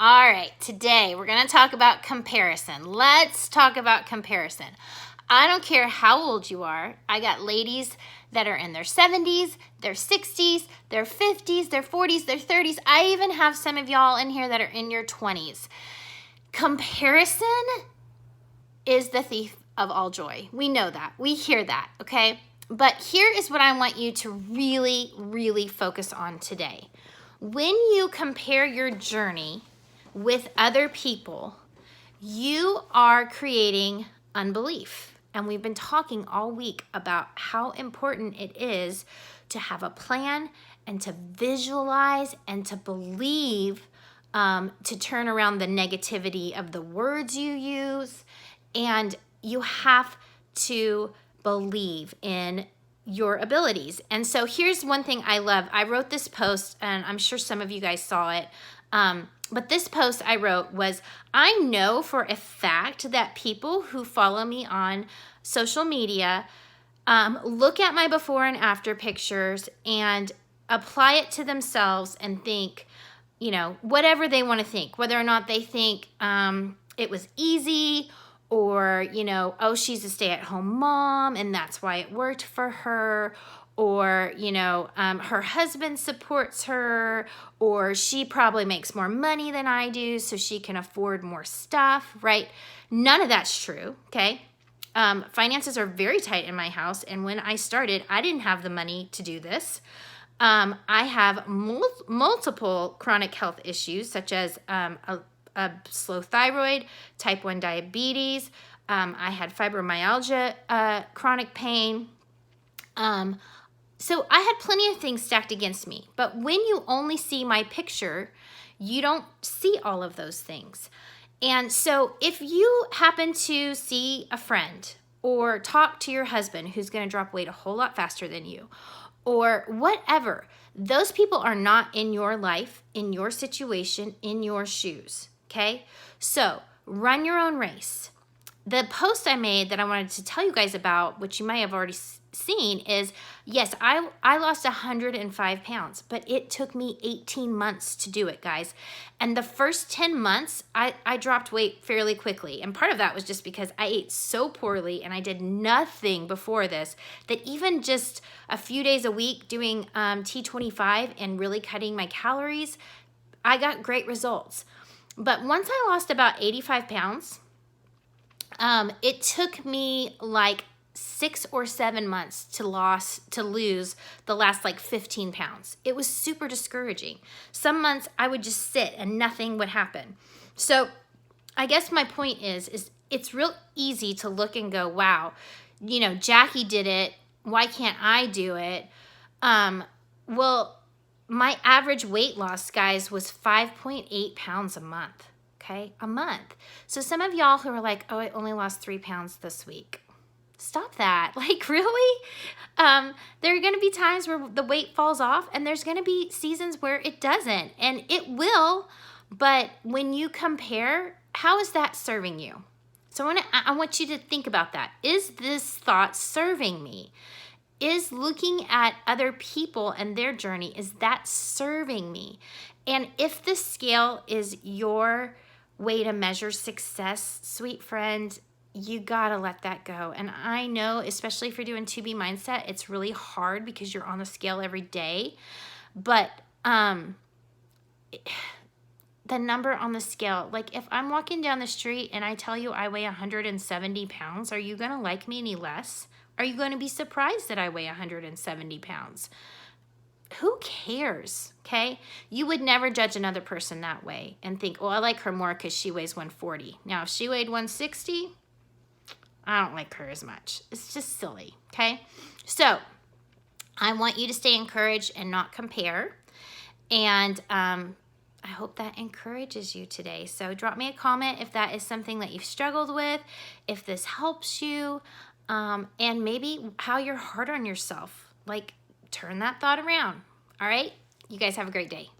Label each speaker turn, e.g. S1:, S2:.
S1: All right, today we're going to talk about comparison. Let's talk about comparison. I don't care how old you are. I got ladies that are in their 70s, their 60s, their 50s, their 40s, their 30s. I even have some of y'all in here that are in your 20s. Comparison is the thief of all joy. We know that. We hear that, okay? But here is what I want you to really, really focus on today. When you compare your journey with other people, you are creating unbelief. And we've been talking all week about how important it is to have a plan and to visualize and to believe, to turn around the negativity of the words you use. And you have to believe in your abilities. And so here's one thing I love. I wrote this post, and I'm sure some of you guys saw it. But this post I wrote was, I know for a fact that people who follow me on social media look at my before and after pictures and apply it to themselves and think, you know, whatever they want to think, whether or not they think it was easy, or, you know, oh, she's a stay-at-home mom and that's why it worked for her, or, you know, her husband supports her, or she probably makes more money than I do so she can afford more stuff, right? None of that's true, okay? Finances are very tight in my house, and when I started, I didn't have the money to do this. I have multiple chronic health issues, such as a slow thyroid, type 1 diabetes. I had fibromyalgia, chronic pain. So I had plenty of things stacked against me. But when you only see my picture, you don't see all of those things. And so if you happen to see a friend or talk to your husband who's going to drop weight a whole lot faster than you, or whatever, those people are not in your life, in your situation, in your shoes. Okay, so run your own race. The post I made that I wanted to tell you guys about, which you may have already seen, is, yes, I lost 105 pounds, but it took me 18 months to do it, guys. And the first 10 months, I dropped weight fairly quickly. And part of that was just because I ate so poorly and I did nothing before this, that even just a few days a week doing T25 and really cutting my calories, I got great results. But once I lost about 85 pounds, it took me like 6 or 7 months to lose the last like 15 pounds. It was super discouraging. Some months I would just sit and nothing would happen. So I guess my point is it's real easy to look and go, wow, you know, Jackie did it. Why can't I do it? Well, my average weight loss, guys, was 5.8 pounds a month, okay? A month. So some of y'all who are like, oh, I only lost 3 pounds this week. Stop that. Like, really? There are going to be times where the weight falls off, and there's going to be seasons where it doesn't, and it will. But when you compare, how is that serving you? So I want you to think about that. Is this thought serving me? Is looking at other people and their journey, is that serving me? And if the scale is your way to measure success, sweet friend, you gotta let that go. And I know, especially if you're doing 2B mindset, it's really hard because you're on the scale every day. But the number on the scale, like if I'm walking down the street and I tell you I weigh 170 pounds, are you gonna like me any less? Are you going to be surprised that I weigh 170 pounds? Who cares, okay? You would never judge another person that way and think, oh, I like her more because she weighs 140. Now, if she weighed 160, I don't like her as much. It's just silly, okay? So I want you to stay encouraged and not compare. And I hope that encourages you today. So drop me a comment if that is something that you've struggled with, if this helps you. And maybe how you're hard on yourself. Like, turn that thought around. All right? You guys have a great day.